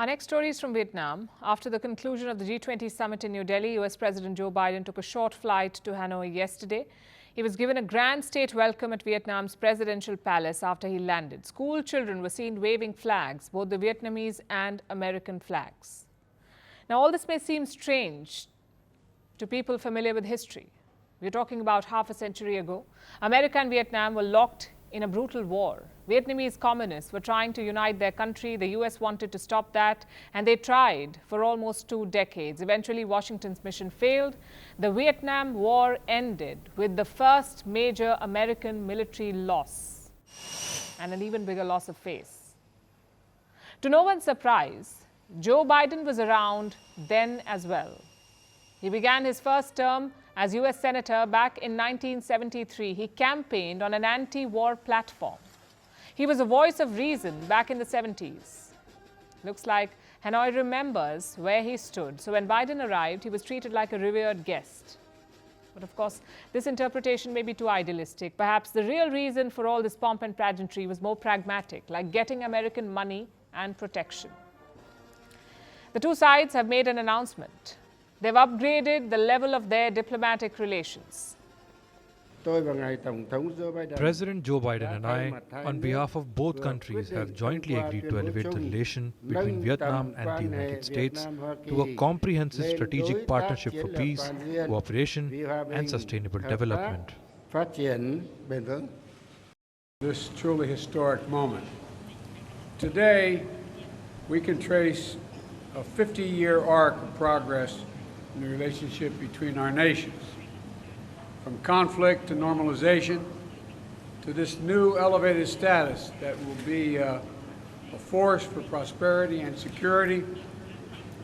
Our next story is from Vietnam. After the conclusion of the G20 summit in New Delhi, US President Joe Biden took a short flight to Hanoi yesterday. He was given a grand state welcome at Vietnam's presidential palace after he landed. School children were seen waving flags, both the Vietnamese and American flags. Now, all this may seem strange to people familiar with history. We're talking about half a century ago. America and Vietnam were locked in a brutal war. Vietnamese communists were trying to unite their country. The US wanted to stop that, and they tried for almost 2 decades. Eventually, Washington's mission failed. The Vietnam War ended with the first major American military loss and an even bigger loss of face. To no one's surprise, Joe Biden was around then as well. He began his first term as US Senator back in 1973. He campaigned on an anti-war platform. He was a voice of reason back in the 70s. Looks like Hanoi remembers where he stood. So when Biden arrived, he was treated like a revered guest. But of course, this interpretation may be too idealistic. Perhaps the real reason for all this pomp and pageantry was more pragmatic, like getting American money and protection. The two sides have made an announcement. They've upgraded the level of their diplomatic relations. President Joe Biden and I, on behalf of both countries, have jointly agreed to elevate the relation between Vietnam and the United States to a comprehensive strategic partnership for peace, cooperation, and sustainable development. This truly historic moment. Today, we can trace a 50-year arc of progress in the relationship between our nations, from conflict to normalization to this new elevated status that will be a force for prosperity and security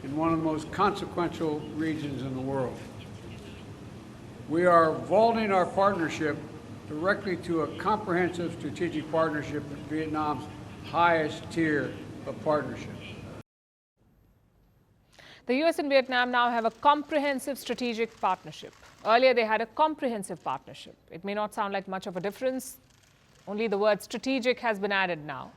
in one of the most consequential regions in the world. We are vaulting our partnership directly to a comprehensive strategic partnership at Vietnam's highest tier of partnership. The US and Vietnam now have a comprehensive strategic partnership. Earlier, they had a comprehensive partnership. It may not sound like much of a difference. Only the word strategic has been added now.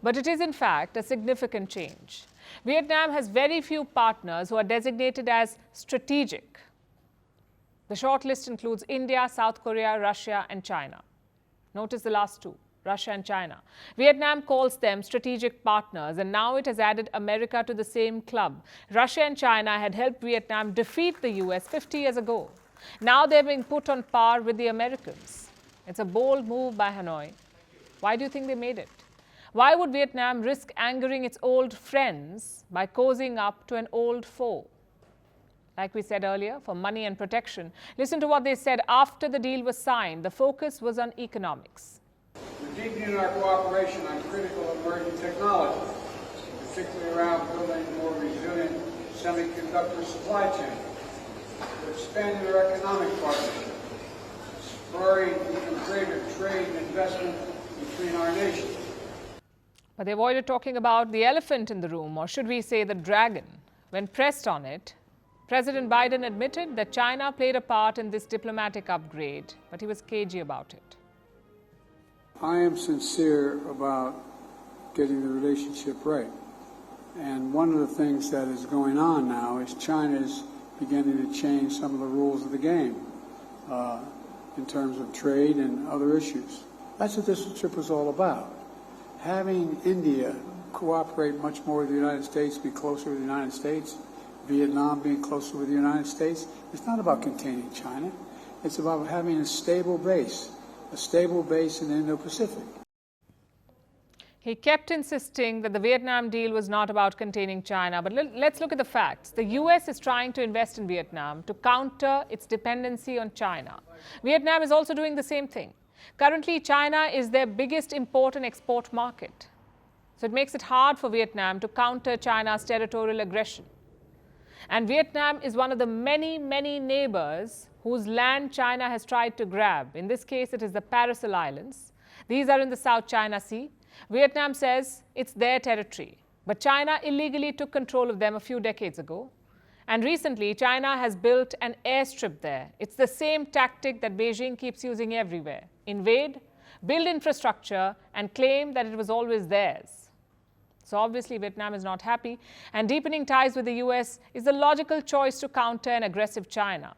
But it is, in fact, a significant change. Vietnam has very few partners who are designated as strategic. The short list includes India, South Korea, Russia, and China. Notice the last two. Russia and China. Vietnam calls them strategic partners, and now it has added America to the same club. Russia and China had helped Vietnam defeat the US 50 years ago. Now they're being put on par with the Americans. It's a bold move by Hanoi. Why do you think they made it? Why would Vietnam risk angering its old friends by cozying up to an old foe? Like we said earlier, for money and protection. Listen to what they said after the deal was signed. The focus was on economics. We're deepening our cooperation on critical emerging technologies, particularly around building a more resilient semiconductor supply chain. We're expanding our economic partnership, spurring even greater trade and investment between our nations. But they avoided talking about the elephant in the room, or should we say the dragon. When pressed on it, President Biden admitted that China played a part in this diplomatic upgrade, but he was cagey about it. I am sincere about getting the relationship right. And one of the things that is going on now is China is beginning to change some of the rules of the game in terms of trade and other issues. That's what this trip was all about. Having India cooperate much more with the United States, be closer with the United States, Vietnam being closer with the United States, it's not about containing China. It's about having a stable base in the Indo-Pacific. He kept insisting that the Vietnam deal was not about containing China. But let's look at the facts. The US is trying to invest in Vietnam to counter its dependency on China. Vietnam is also doing the same thing. Currently, China is their biggest import and export market. So it makes it hard for Vietnam to counter China's territorial aggression. And Vietnam is one of the many, many neighbors whose land China has tried to grab. In this case, it is the Paracel Islands. These are in the South China Sea. Vietnam says it's their territory, but China illegally took control of them a few decades ago. And recently, China has built an airstrip there. It's the same tactic that Beijing keeps using everywhere. Invade, build infrastructure, and claim that it was always theirs. So obviously Vietnam is not happy, and deepening ties with the US is the logical choice to counter an aggressive China.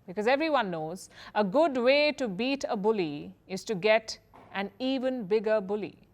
Because everyone knows a good way to beat a bully is to get an even bigger bully.